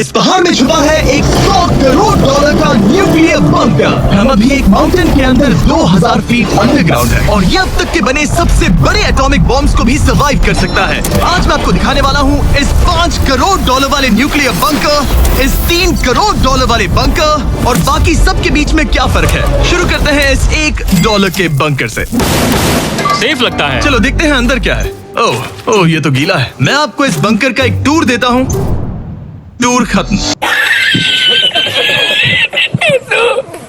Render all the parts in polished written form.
इस पहाड़ में छुपा है एक $100 करोड़ का न्यूक्लियर बंकर। हम अभी एक माउंटेन के अंदर 2000 फीट अंडरग्राउंड है और ये अब तक के बने सबसे बड़े एटॉमिक बॉम्ब्स को भी सर्वाइव कर सकता है। आज मैं आपको दिखाने वाला हूँ इस $5 करोड़ वाले न्यूक्लियर बंकर, इस $3 करोड़ वाले बंकर और बाकी सब के बीच में क्या फर्क है। शुरू करते हैं इस $1 के बंकर से। सेफ लगता है। चलो देखते हैं अंदर क्या है। ओह ये तो गीला है। मैं आपको इस बंकर का एक टूर देता हूँ। टूर खत्म।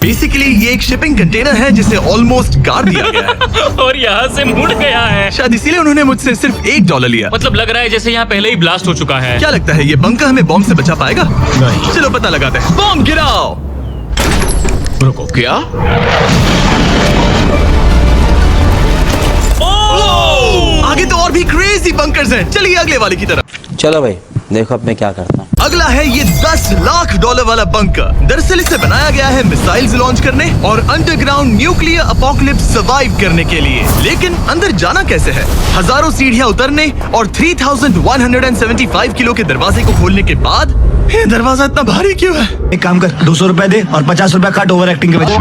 बेसिकली ये एक शिपिंग कंटेनर है जिसे ऑलमोस्ट गाड़ दिया गया है और यहाँ से मुड़ गया है। शायद इसीलिए उन्होंने मुझसे सिर्फ $1 लिया। मतलब लग रहा है जैसे यहाँ पहले ही ब्लास्ट हो चुका है। क्या लगता है ये बंकर हमें बॉम्ब से बचा पाएगा? नहीं। चलो पता लगाते हैं। बॉम्ब गिराओ। रुको, क्या? आगे तो और भी क्रेजी बंकर्स हैं। चलिए अगले वाले की तरफ। चलो भाई देखो अब मैं क्या करता हूँ। अगला है ये $10 लाख वाला बंकर। दरअसल इसे बनाया गया है मिसाइल्स लॉन्च करने और अंडरग्राउंड न्यूक्लियर अपोकलिप्स सर्वाइव करने के लिए। लेकिन अंदर जाना कैसे है? हजारों सीढ़ियां उतरने और 3175 किलो के दरवाजे को खोलने के बाद ये दरवाजा इतना भारी क्यों है? एक काम कर, 200 रुपए दे और 50 रुपए काट ओवर एक्टिंग के वजह।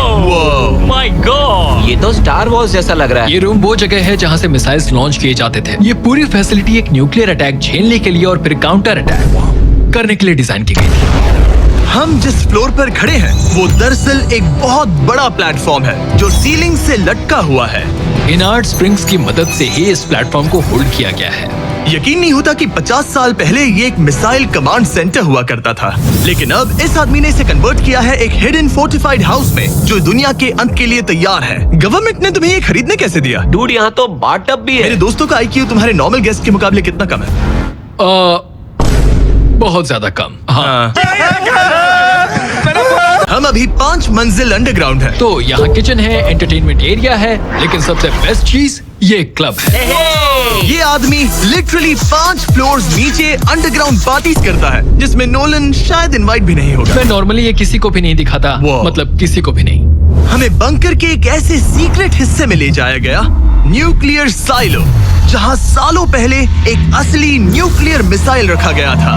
माय गॉड, ये तो स्टार वॉर्स जैसा लग रहा है। ये रूम वो जगह है जहाँ से मिसाइल्स लॉन्च किए जाते थे। ये पूरी फैसिलिटी एक न्यूक्लियर अटैक झेलने के लिए और फिर काउंटर अटैक करने के लिए डिजाइन की गई थी। हम जिस फ्लोर पर खड़े हैं वो दरअसल एक बहुत बड़ा प्लेटफॉर्म है जो सीलिंग से लटका हुआ है। इनार्ड स्प्रिंग्स की मदद से ही इस प्लेटफॉर्म को होल्ड किया गया है। यकीन नहीं होता कि 50 साल पहले ये एक मिसाइल कमांड सेंटर हुआ करता था, लेकिन अब इस आदमी ने इसे कन्वर्ट किया है एक हिडन फोर्टिफाइड हाउस में जो दुनिया के अंत के लिए तैयार है। गवर्नमेंट ने तुम्हें ये खरीदने कैसे दिया? डूड यहाँ तो बाथ टब भी है। मेरे दोस्तों का IQ तुम्हारे नॉर्मल गेस्ट के मुकाबले कितना कम है? बहुत ज्यादा कम। हाँ। हम अभी 5 मंजिल अंडरग्राउंड है। तो यहाँ किचन है, एंटरटेनमेंट एरिया है, लेकिन सबसे बेस्ट चीज ये क्लब है। ये आदमी लिटरली 5 फ्लोर्स नीचे अंडरग्राउंड पार्टीज करता है जिसमें नोलन शायद इनवाइट भी नहीं होगा। मैं नॉर्मली ये किसी को भी नहीं दिखाता, मतलब किसी को भी नहीं। हमें बंकर के एक ऐसे सीक्रेट हिस्से में ले जाया गया, न्यूक्लियर साइलो, जहाँ सालों पहले एक असली न्यूक्लियर मिसाइल रखा गया था।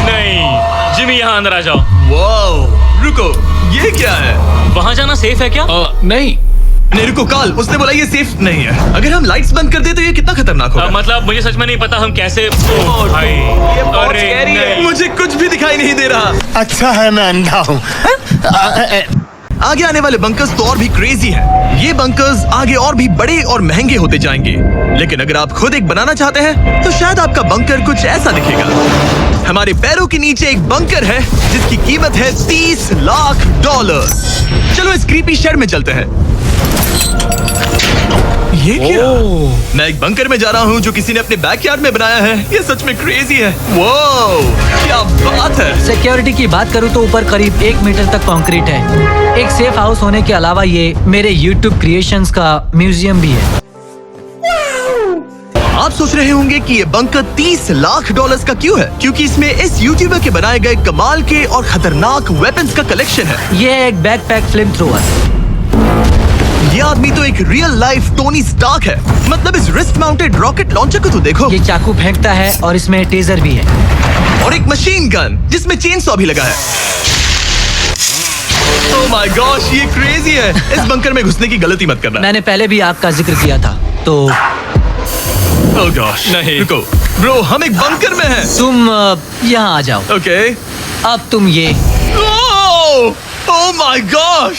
नहीं, जिमी यहाँ अंदर आ जाओ। वाओ, रुको, ये क्या है? वहाँ जाना सेफ है क्या? नहीं रुको काल, उसने बोला ये सेफ नहीं है। अगर हम लाइट्स बंद कर दे तो ये कितना खतरनाक होगा? मतलब मुझे सच में नहीं पता हम कैसे। भाई, अरे नहीं। मुझे कुछ भी दिखाई नहीं दे रहा। अच्छा है मैं अंधा हूँ। आगे आने वाले बंकर्स तो और भी क्रेजी हैं। ये बंकर्स आगे और भी बड़े और महंगे होते जाएंगे, लेकिन अगर आप खुद एक बनाना चाहते हैं तो शायद आपका बंकर कुछ ऐसा दिखेगा। हमारे पैरों के नीचे एक बंकर है जिसकी कीमत है $30 लाख। चलो इस क्रीपी शेड में चलते हैं। ये क्या? मैं एक बंकर में जा रहा हूँ जो किसी ने अपने बैकयार्ड में बनाया है। ये सच में क्रेजी है। वाओ, क्या बात है। सिक्योरिटी की बात करूँ तो ऊपर करीब 1 मीटर तक कंक्रीट है। एक सेफ हाउस होने के अलावा ये मेरे YouTube क्रिएशंस का म्यूजियम भी है। आप सोच रहे होंगे कि ये बंकर $30 लाख का क्यों है? क्योंकि इसमें इस यूट्यूबर के बनाए गए कमाल के और खतरनाक वेपन्स का कलेक्शन है। ये है एक बैकपैक फ्लेम थ्रोवर। ये आदमी तो एक रियल लाइफ टोनी स्टार्क है। मतलब इस रिस्ट माउंटेड रॉकेट लॉन्चर को तो देखो। ये चाकू फेंकता है और इसमें टेजर भी है और एक मशीन गन जिसमें चेन सॉ भी लगा है। ओह माय गॉश, ये क्रेजी है। इस बंकर में घुसने की गलती मत करना। मैंने पहले भी आपका जिक्र किया था तो। ओह गॉश, नहीं। रुको ब्रो, हम एक बंकर में हैं। तुम यहाँ आ जाओ। ओके। अब तुम ये। ओह माय गॉश,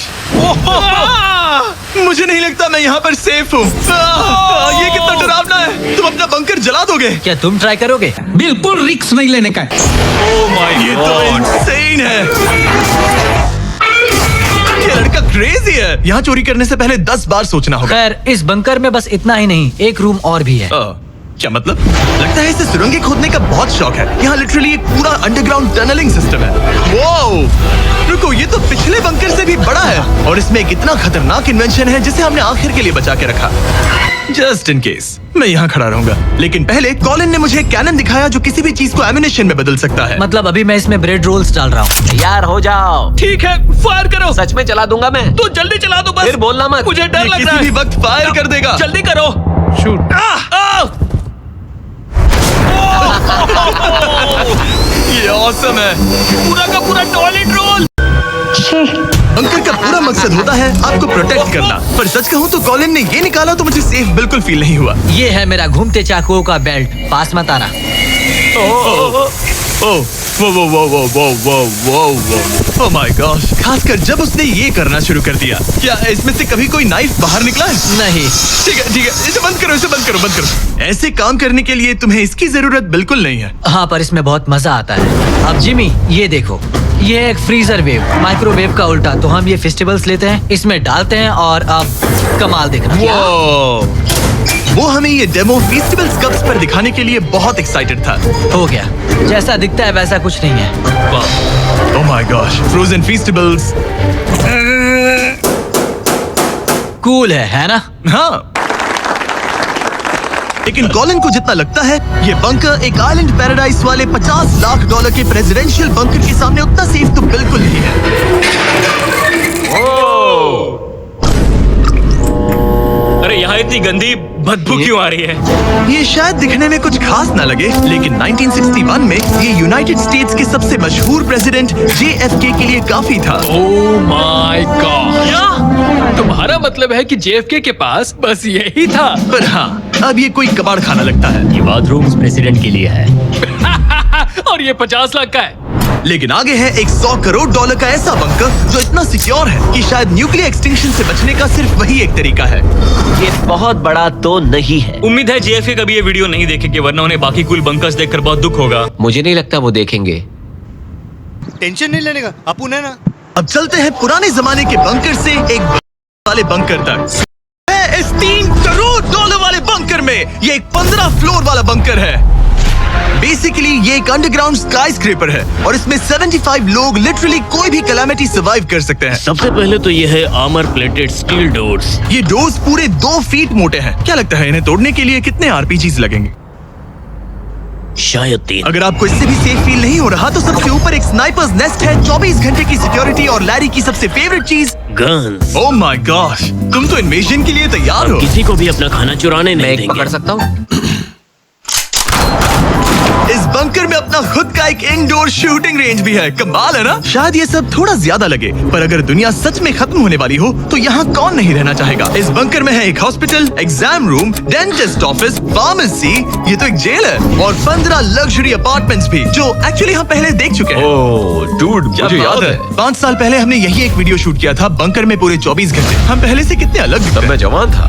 मुझे नहीं लगता मैं यहाँ पर सेफ हूँ। ये कितना डरावना है। तुम अपना बंकर जला दोगे? क्या तुम ट्राई करोगे? बिल्कुल रिस्क नहीं लेने का। ओह माय, ये तो इनसेन है। ये लड़का क्रेजी है। यहाँ चोरी करने से पहले 10 बार सोचना होगा। खैर, इस बंकर में बस इतना ही नहीं, एक रूम और भी है। क्या मतलब? लगता है इसे सुरंगें खोदने का बहुत शौक है। यहाँ लिटरली एक पूरा अंडरग्राउंड टनलिंग सिस्टम है। वाओ, रुको, ये तो पिछले बंकर से भी बड़ा है और इसमें एक इतना खतरनाक इन्वेंशन है जिसे हमने आखिर के लिए बचा के रखा। जस्ट इन केस मैं यहाँ खड़ा रहूंगा। लेकिन पहले कॉलिन ने मुझे कैनन दिखाया जो किसी भी चीज को एमिनेशन में बदल सकता है। मतलब अभी मैं इसमें ब्रेड रोल्स डाल रहा हूँ। तैयार हो जाओ। ठीक है, फायर करो। सच में चला दूंगा मैं। तो जल्दी चला दो बस। फिर बोलना मत। मुझे डर लग रहा किसी है। भी वक्त फायर कर देगा। जल्दी करो। शूट। ये ऑसम है। पूरा का पूरा टॉयलेट रोल। बंकर का पूरा मकसद होता है आपको प्रोटेक्ट करना, पर सच कहूँ तो कॉलिन ने ये निकाला तो मुझे सेफ बिल्कुल फील नहीं हुआ। ये है मेरा घूमते चाकुओं का बेल्ट, पास मत आना। ओह माय गॉश, खासकर जब उसने ये करना शुरू कर दिया। क्या इसमें से कभी कोई नाइफ बाहर निकला है? नहीं। ठीक है, इसे बंद करो, इसे बंद करो। ऐसे काम करने के लिए तुम्हें इसकी जरूरत बिल्कुल नहीं है। हाँ, पर इसमें बहुत मजा आता है। अब जिमी, ये देखो, ये है एक फ्रीजर वेव, माइक्रोवेव का उल्टा। तो हम ये फेस्टिवल्स लेते हैं, इसमें डालते हैं और अब कमाल देखना। वो हमें ये डेमो फेस्टिवल्स कप्स पर दिखाने के लिए बहुत एक्साइटेड था। हो गया, जैसा दिखता है वैसा कुछ नहीं है। Oh my gosh, frozen festivals. Cool है ना? हाँ, लेकिन कॉलिन को जितना लगता है ये बंकर एक आइलैंड पैराडाइज वाले $50 लाख के प्रेसिडेंशियल बंकर के सामने उतना सेफ तो बिल्कुल नहीं है। अरे यहाँ इतनी गंदी बदबू क्यों आ रही है? ये शायद दिखने में कुछ खास ना लगे, लेकिन 1961 में ये यूनाइटेड स्टेट्स के सबसे मशहूर प्रेसिडेंट JFK के लिए काफी था। ओह माय गॉड, तुम्हारा मतलब है कि JFK के पास बस यही था? पर हाँ, अब ये कोई कबाड़ खाना लगता है। ये बाथरूम प्रेसिडेंट के लिए है। और ये 50 लाख का है। लेकिन आगे है एक $100 करोड़ का ऐसा बंकर जो इतना सिक्योर है कि शायद न्यूक्लियर एक्सटिंक्शन से बचने का सिर्फ वही एक तरीका है। ये बहुत बड़ा तो नहीं है। उम्मीद है JFK कभी ये वीडियो नहीं देखेंगे, वरना उन्हें बाकी कूल बंकर्स देखकर बहुत दुख होगा। मुझे नहीं लगता वो देखेंगे। टेंशन नहीं लेने का, अपुन है ना। अब चलते हैं पुराने जमाने के बंकर से एक वाले बंकर तक। है इस $3 करोड़ वाले बंकर में ये एक 15 फ्लोर वाला बंकर है। बेसिकली ये एक अंडरग्राउंड स्काईस्क्रेपर है और इसमें 75 लोग लिटरली कोई भी कैलामिटी सर्वाइव कर सकते हैं। सबसे पहले तो ये है आर्मर प्लेटेड स्टील डोर्स। ये डोर्स पूरे 2 फीट मोटे हैं। क्या लगता है इन्हें तोड़ने के लिए कितने RPGs लगेंगे? शायद 3। अगर आपको इससे भी सेफ फील नहीं हो रहा तो सबसे ऊपर एक स्नाइपर्स नेस्ट है, 24 घंटे की सिक्योरिटी और लैरी की सबसे फेवरेट चीज गन्स। ओह माय गॉश, तुम तो इन्वेजन के लिए तैयार हो। किसी को भी अपना खाना चुराने मैं नहीं एक देंगे। पकड़ सकता हूँ? इस बंकर में अपना खुद का एक इंडोर शूटिंग रेंज भी है। कमाल है ना? शायद ये सब थोड़ा ज्यादा लगे, पर अगर दुनिया सच में खत्म होने वाली हो तो यहाँ कौन नहीं रहना चाहेगा। इस बंकर में है एक hospital, exam room, dentist office, pharmacy, ये तो एक जेल है, और 15 लग्जरी अपार्टमेंट्स भी, जो एक्चुअली हम पहले देख चुके हैं। ओह डूड, मुझे याद है। 5 साल पहले हमने यही एक वीडियो शूट किया था, बंकर में पूरे 24 घंटे। हम पहले से कितने अलग दिखते हैं। मैं जवान था।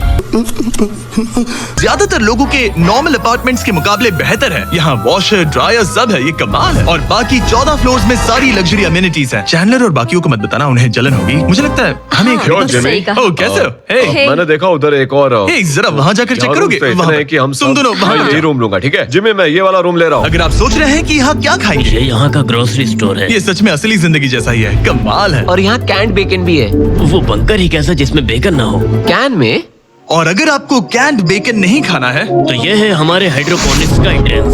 ज्यादातर लोगों के नॉर्मल अपार्टमेंट्स के मुकाबले बेहतर है। यहाँ वॉशर, ड्रायर सब है, ये कमाल है। और बाकी 14 फ्लोर्स में सारी लग्जरी अमेनिटीज हैं। चैंडलर और बाकियों को मत बताना, उन्हें जलन होगी। मुझे लगता है हमें एक सही कहा। ओह, कैसे हो? हे, मैंने देखा उधर एक और हे, जरा वहाँ जाकर चेक करोगे? वहाँ है कि हम तुम दोनों वहाँ यही जाओ। रूम लूंगा, ठीक है? जिम्मी, मैं ये वाला रूम ले रहा हूँ। अगर आप सोच रहे हैं कि यहाँ क्या खाएंगे, ये यहाँ का ग्रोसरी स्टोर है। ये सच में असली जिंदगी जैसा ही है। कमाल है। और यहाँ कैंड बेकन भी है। वो बंकर ही कैसा जिसमें बेकन ना हो। कैन में? और अगर आपको कैंड बेकन नहीं खाना है तो ये है हमारे हाइड्रोपोनिक्स का एंट्रेंस।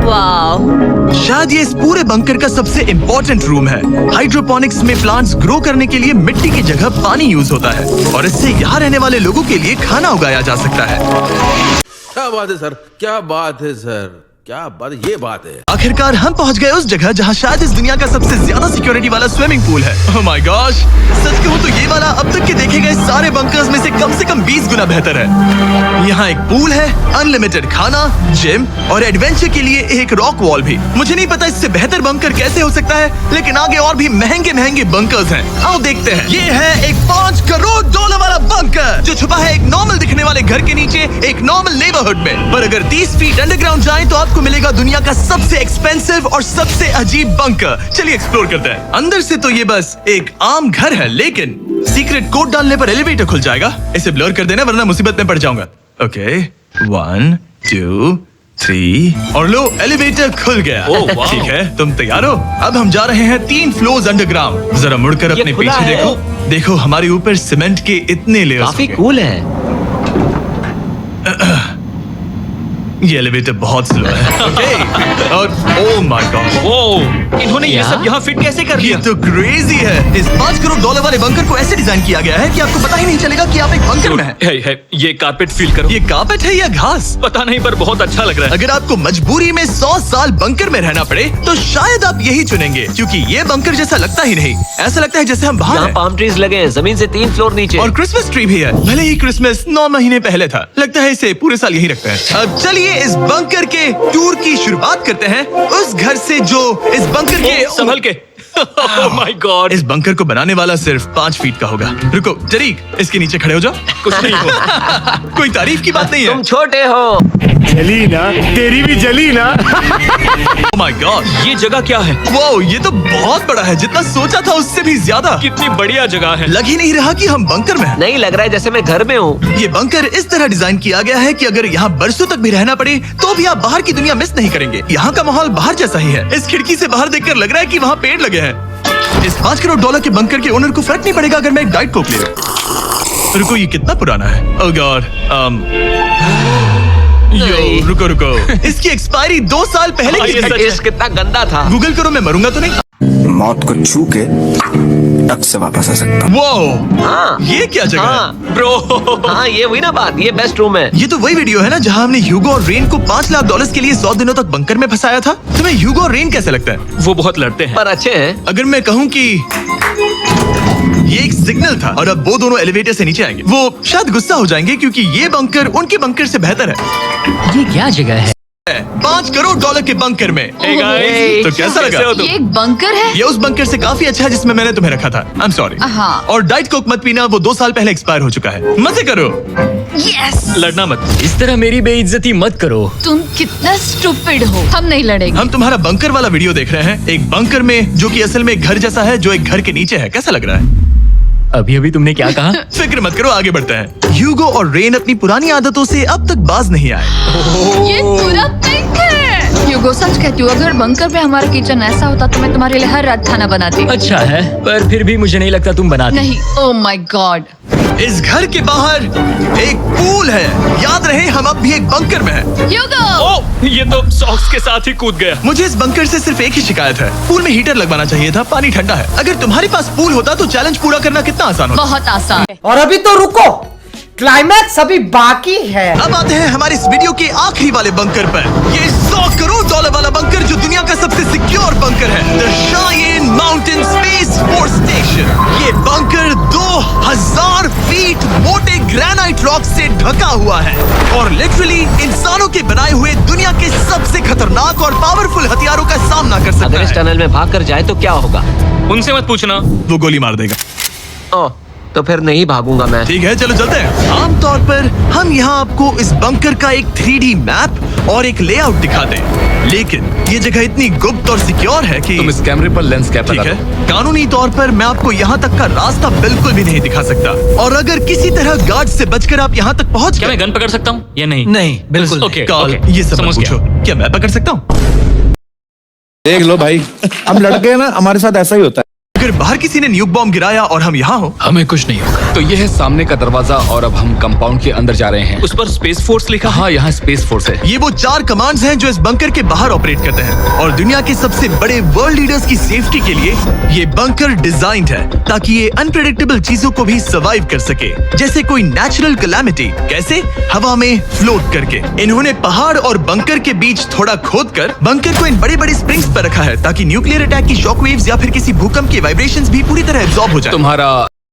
वाह, शायद ये इस पूरे बंकर का सबसे इम्पोर्टेंट रूम है। हाइड्रोपोनिक्स में प्लांट्स ग्रो करने के लिए मिट्टी की जगह पानी यूज होता है और इससे यहाँ रहने वाले लोगों के लिए खाना उगाया जा सकता है। क्या बात है सर, क्या बात है सर, क्या बात, ये बात है। आखिरकार हम पहुंच गए उस जगह जहां शायद इस दुनिया का सबसे ज्यादा सिक्योरिटी वाला स्विमिंग पूल है। ओह माय गॉश, सच कहूं तो ये वाला अब तक के देखे गए सारे बंकर्स में से कम 20 गुना बेहतर है। यहाँ एक पूल है, अनलिमिटेड खाना, जिम और एडवेंचर के लिए एक रॉक वॉल भी। मुझे नहीं पता इससे बेहतर बंकर कैसे हो सकता है, लेकिन आगे और भी महंगे बंकर्स हैं। आओ देखते हैं। ये है एक $5 करोड़ वाला बंकर जो छुपा है एक नॉर्मल दिखने वाले घर के नीचे एक नॉर्मल नेबरहुड में। पर अगर 30 फीट अंडरग्राउंड जाए तो आपको मिलेगा दुनिया का सबसे एक्सपेंसिव और सबसे अजीब बंकर। चलिए एक्सप्लोर करते हैं। अंदर से तो ये बस एक आम घर है, लेकिन सीक्रेट कोड डालने पर एलिवेटर खुल जाएगा। इसे ब्लर कर देना वरना मुसीबत में पड़ जाऊंगा। ओके, 1 2 3 और लो, एलिवेटर खुल गया। ठीक है, तुम तैयार हो? अब हम जा रहे हैं 3 फ्लोर्स अंडरग्राउंड। जरा मुड़कर अपने पीछे देखो। देखो हमारे ऊपर सीमेंट के इतने लेयर्स। काफी कूल है। ये एलिवेटर बहुत स्लो है। ओके, और ओह माय गॉड, इन्होंने ये सब यहाँ फिट कैसे कर ये लिया? तो क्रेजी है। इस $5 करोड़ वाले बंकर को ऐसे डिजाइन किया गया है कि आपको पता ही नहीं चलेगा कि आप एक बंकर में हैं। है, ये कारपेट फील करो। ये कार्पेट है या घास? पता नहीं पर बहुत अच्छा लग रहा है। अगर आपको मजबूरी में 100 साल बंकर में रहना पड़े तो शायद आप यही चुनेंगे, क्योंकि ये बंकर जैसा लगता ही नहीं। ऐसा लगता है जैसे हम बाहर यहाँ हैं। पाम ट्रीज लगे हैं, जमीन से 3 फ्लोर नीचे। और क्रिसमस ट्री भी है। भले ही क्रिसमस 9 महीने पहले था, लगता है इसे पूरे साल यही रखते हैं। अब चलिए इस बंकर के टूर की शुरुआत करते हैं उस घर से जो इस बंकर के संभल के। Oh my God! इस बंकर को बनाने वाला सिर्फ 5 फीट का होगा। रुको तरीक, इसके नीचे खड़े हो जाओ। कुछ नहीं हो। कोई तारीफ की बात नहीं है। तुम छोटे हो। जली ना, तेरी भी जली ना। Oh my God! ये जगह क्या है? वाओ, ये तो बहुत बड़ा है, जितना सोचा था उससे भी ज्यादा। कितनी बढ़िया जगह है। लग ही नहीं रहा कि हम बंकर में हैं। नहीं लग रहा है जैसे मैं घर में हूँ। ये बंकर इस तरह डिजाइन किया गया है कि अगर यहाँ बरसों तक भी रहना पड़े तो भी आप बाहर की दुनिया मिस नहीं करेंगे। यहाँ का माहौल बाहर जैसा ही है। इस खिड़की से बाहर देखकर लग रहा है कि वहाँ पेड़ लगे हैं। इस $5 करोड़ के बंकर के ओनर को फर्क नहीं पड़ेगा अगर मैं एक डाइट कोक ले लूं। रुको, ये कितना पुराना है? ओह गॉड। नहीं। रुको रुको, इसकी एक्सपायरी 2 साल पहले की ये है। सच टेस्ट कितना गंदा था। गूगल करो, मैं मरूंगा तो नहीं। मौत को छू के टक से वापस आ सकता। वो हाँ ये क्या जगह है? हाँ ब्रो, हाँ, ये हुई ना बात। ये बेस्ट रूम है। ये तो वही वीडियो है ना जहाँ हमने ह्यूगो और रेन को $5 लाख के लिए 100 दिनों तक बंकर में फंसाया था। तुम्हें ह्यूगो और रेन कैसे लगता है? वो बहुत लड़ते हैं। पर अच्छे हैं। अगर मैं कहूँ कि ये एक सिग्नल था और अब वो दोनों एलिवेटर से नीचे आएंगे, वो शायद गुस्सा हो जाएंगे क्योंकि ये बंकर उनके बंकर से बेहतर है। ये क्या जगह है? $5 करोड़ के बंकर में। Hey guys, तो कैसा लगा? कैसे हो तुम? ये एक बंकर है? ये उस बंकर से काफी अच्छा है जिसमें मैंने तुम्हें रखा था। I am sorry. हाँ। और डाइट कोक मत पीना, वो 2 साल पहले एक्सपायर हो चुका है। मजे करो। यस। लड़ना मत। इस तरह मेरी बेइज्जती मत करो। तुम कितना स्टूपिड हो। हम नहीं लड़ेंगे। हम तुम्हारा बंकर वाला वीडियो देख रहे हैं, एक बंकर में जो कि असल में एक घर जैसा है जो एक घर के नीचे है। कैसा लग रहा है? अभी अभी तुमने क्या कहा? फिक्र मत करो, आगे बढ़ते हैं। ह्यूगो और रेन अपनी पुरानी आदतों से अब तक बाज नहीं आए। ये पूरा पिंक है। ह्यूगो, सच कहती हूँ, अगर बंकर में हमारा किचन ऐसा होता तो मैं तुम्हारे लिए हर रात खाना बनाती। अच्छा है, पर फिर भी मुझे नहीं लगता तुम बनाती। नहीं। Oh my God. इस घर के बाहर एक पूल है। याद रहे हम अब भी एक बंकर में हैं। ह्यूगो। ओ, ये तो सॉक्स के साथ ही कूद गया। मुझे इस बंकर से सिर्फ एक ही शिकायत है, पूल में हीटर लगवाना चाहिए था, पानी ठंडा है। अगर तुम्हारे पास पूल होता तो चैलेंज पूरा करना कितना आसान होता। बहुत आसान। और अभी तो रुको, क्लाइमैक्स अभी बाकी है। अब आते हैं हमारे इस वीडियो के आखिरी वाले बंकर पर। ये $100 करोड़ वाला बंकर जो दुनिया का सबसे सिक्योर बंकर है, the shine mountain space force station. ये बंकर 2000 फीट मोटे ग्रेनाइट रॉक से ढका हुआ है और लिटरली इंसानों के बनाए हुए दुनिया के सबसे खतरनाक और पावरफुल हथियारों का सामना कर सकता अगर इस है। टनल में भाग कर जाए तो क्या होगा? उनसे मत पूछना। वो गोली मार देगा। ओह, तो फिर नहीं भागूंगा मैं। ठीक है, चलो चलते हैं। आमतौर पर हम यहाँ आपको इस बंकर का एक 3D मैप और एक लेआउट दिखाते हैं, लेकिन ये जगह इतनी गुप्त और सिक्योर है कि तुम इस कैमरे पर लेंस कैप ठीक लगा है, दो। कानूनी तौर पर मैं आपको यहाँ तक का रास्ता बिल्कुल भी नहीं दिखा सकता। और अगर किसी तरह गार्ड से बचकर आप यहाँ तक पहुँच क्या गए, मैं गन पकड़ सकता हूँ या नहीं? नहीं, बिल्कुल ओके, कॉल ओके, ये सब मत समझ गया। पूछो। क्या मैं पकड़ सकता हूँ? देख लो भाई, हम लड़के हैं ना, हमारे साथ ऐसा ही होता है। अगर बाहर किसी ने न्यूक बॉम्ब गिराया और हम यहाँ हो, हमें कुछ नहीं होगा। तो ये है सामने का दरवाजा और अब हम कंपाउंड के अंदर जा रहे हैं। उस पर स्पेस फोर्स लिखा है। हाँ, यहाँ स्पेस फोर्स है। ये वो 4 कमांड्स हैं जो इस बंकर के बाहर ऑपरेट करते हैं। और दुनिया के सबसे बड़े वर्ल्ड लीडर्स की सेफ्टी के लिए ये बंकर डिजाइंड है ताकि ये अनप्रेडिक्टेबल चीजों को भी सर्वाइव कर सके, जैसे कोई नेचुरल कैलामिटी। कैसे? हवा में फ्लोट करके। इन्होंने पहाड़ और बंकर के बीच थोड़ा खोदकर बंकर को इन बड़े बड़े स्प्रिंग्स पर रखा है ताकि न्यूक्लियर अटैक की शॉक वेव्स या फिर किसी भूकंप के वाइब्रेशंस भी पूरी तरह एब्जॉर्ब हो जाए। तुम्हारा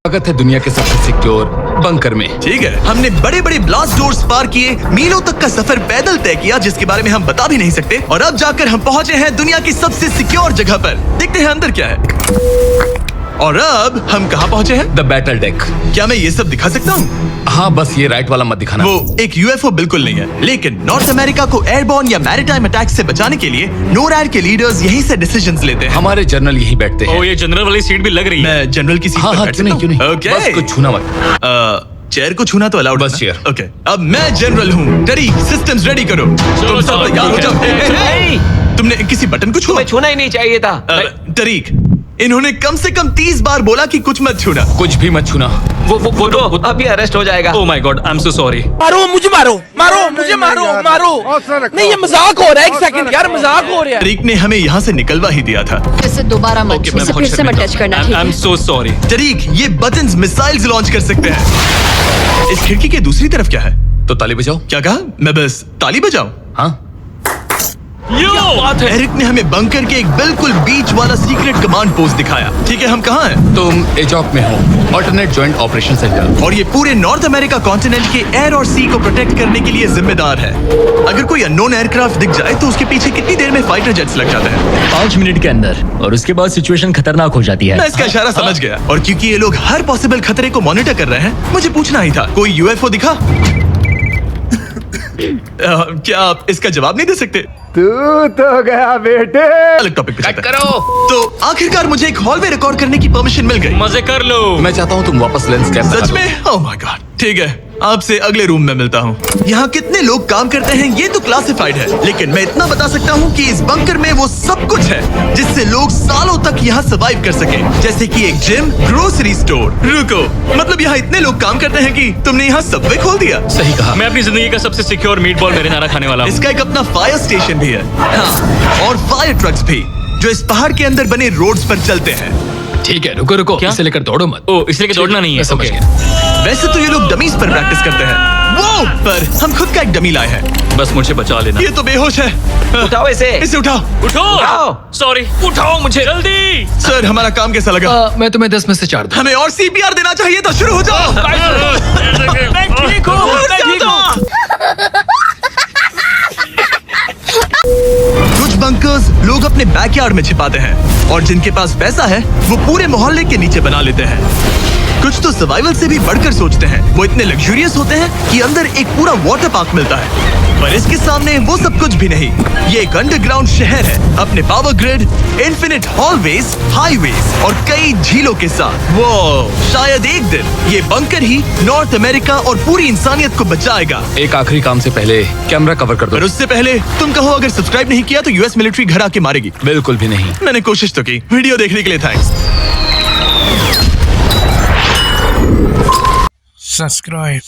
स्वागत है दुनिया के सबसे सिक्योर बंकर में। ठीक है, हमने बड़े बड़े ब्लास्ट डोर्स पार किए, मीलों तक का सफर पैदल तय किया जिसके बारे में हम बता भी नहीं सकते, और अब जाकर हम पहुंचे हैं दुनिया की सबसे सिक्योर जगह पर। देखते हैं अंदर क्या है। और अब हम कहाँ पहुंचे हैं? The battle deck. क्या मैं ये सब दिखा सकता हूँ? हाँ, बस ये राइट वाला मत दिखाना। वो एक यूएफओ बिल्कुल नहीं है, लेकिन नॉर्थ अमेरिका को एयरबॉर्न या मैरीटाइम अटैक से बचाने के लिए नोरैड के लीडर्स यहीं से डिसीजंस लेते हैं। हमारे जनरल यहीं बैठते हैं। ओ, ये जनरल वाली सीट भी लग रही है। मैं जनरल की सीट हाँ पर हाँ, बैठ क्यों नहीं, सकता क्यों नहीं। हूँ? ओके। बस कुछ छूना मत। चेयर को छूना तो अलाउड बस चेयर। ओके, अब मैं जनरल हूँ। टरी, सिस्टम्स रेडी करो। तुम सब तैयार हो जाओ। तुमने किसी बटन को छुआ? तुम्हें छूना ही नहीं चाहिए था। तरीक, इन्होंने कम से कम 30 बार बोला कि कुछ मत छूना। कुछ भी मत छूना। वो तो अभी अरेस्ट हो जाएगा। Oh my God, I am so sorry. मारो मुझे, मारो मारो मुझे, मारो मारो। नहीं ये मजाक हो रहा है, एक सेकंड यार, मजाक हो रहा है। तरीक ने हमें यहाँ से निकलवा ही दिया था। इसे दोबारा मत छू, इसे फिर से मत टच करना, ठीक आई एम है? So sorry. तरीक, ये बटन्स मिसाइल्स लॉन्च कर सकते हैं। इस खिड़की के दूसरी तरफ क्या है? तो ताली बजाओ। क्या कहा? मैं बस ताली बजाऊं? हाँ, एरिक ने हमें बंकर के एक बिल्कुल बीच वाला सीक्रेट कमांड पोस्ट दिखाया। ठीक है, हम कहाँ हैं? तुम एजॉक में हो, ऑल्टरनेट जॉइंट ऑपरेशन सेंटर। और ये पूरे नॉर्थ अमेरिका कॉन्टिनेंट के एयर और सी को प्रोटेक्ट करने के लिए जिम्मेदार है। अगर कोई अननोन एयरक्राफ्ट दिख जाए तो उसके पीछे कितनी देर में फाइटर जेट्स लग जाते हैं? 5 मिनट के अंदर, और उसके बाद सिचुएशन खतरनाक हो जाती है। मैं इसका इशारा समझ गया, और क्योंकि ये लोग हर पॉसिबल खतरे को मॉनिटर कर रहे हैं, मुझे पूछना ही था, कोई यूएफओ दिखा? क्या आप इसका जवाब नहीं दे सकते? तू तो गया बेटे। अलग टॉपिक पे चलते हैं। करो। तो आखिरकार मुझे एक हॉल में रिकॉर्ड करने की परमिशन मिल गई। मजे कर लो। मैं चाहता हूँ तुम वापस लेंस कैप सच में? Oh my God. ठीक है, आपसे अगले रूम में मिलता हूँ। यहाँ कितने लोग काम करते हैं ये तो क्लासिफाइड है, लेकिन मैं इतना बता सकता हूँ कि इस बंकर में वो सब कुछ है जिससे लोग सालों तक यहाँ सर्वाइव कर सके, जैसे कि एक जिम, ग्रोसरी स्टोर। रुको, मतलब यहाँ इतने लोग काम करते हैं कि तुमने यहाँ सबवे खोल दिया? सही कहा। मैं अपनी जिंदगी का सबसे सिक्योर मीट बॉल मेरे खाने वाला हूँ। इसका एक अपना फायर स्टेशन भी है। हाँ, और फायर ट्रक्स भी, जो इस पहाड़ के अंदर बने रोड्स पर चलते हैं। ठीक है, रुको रुको, इसे लेकर दौड़ो मत। ओ, इसलिए कि दौड़ना नहीं है। मैं समझ ओके। गया। वैसे तो ये लोग डमीज पर प्रैक्टिस करते हैं, वो पर हम खुद का एक डमी लाए हैं। बस मुझे बचा लेना। ये तो बेहोश है। उठाओ इसे। इसे उठाओ। उठाओ। सॉरी, उठाओ मुझे जल्दी। सर, हमारा काम कैसा लगा? मैं तुम्हें 10 में से 4 दूं। हमें और सीपीआर देना चाहिए था। शुरू हो जाओ। मैं ठीक हूँ, मैं ठीक हूँ। कुछ बंकर्स लोग अपने बैकयार्ड में छिपाते हैं, और जिनके पास पैसा है वो पूरे मोहल्ले के नीचे बना लेते हैं। कुछ तो सर्वाइवल से भी बढ़कर सोचते हैं। वो इतने लग्जूरियस होते हैं कि अंदर एक पूरा वाटर पार्क मिलता है, पर इसके सामने वो सब कुछ भी नहीं। ये एक अंडरग्राउंड शहर है, अपने power grid, infinite hallways, highways और कई झीलों के साथ। वो शायद एक दिन ये बंकर ही नॉर्थ अमेरिका और पूरी इंसानियत को बचाएगा। एक आखिरी काम से पहले कैमरा कवर कर दो। पर उससे पहले तुम कहो, अगर सब्सक्राइब नहीं किया तो यूएस मिलिट्री घर आके मारेगी। बिल्कुल भी नहीं। मैंने कोशिश तो की। वीडियो देखने के लिए थैंक्स। सब्सक्राइब।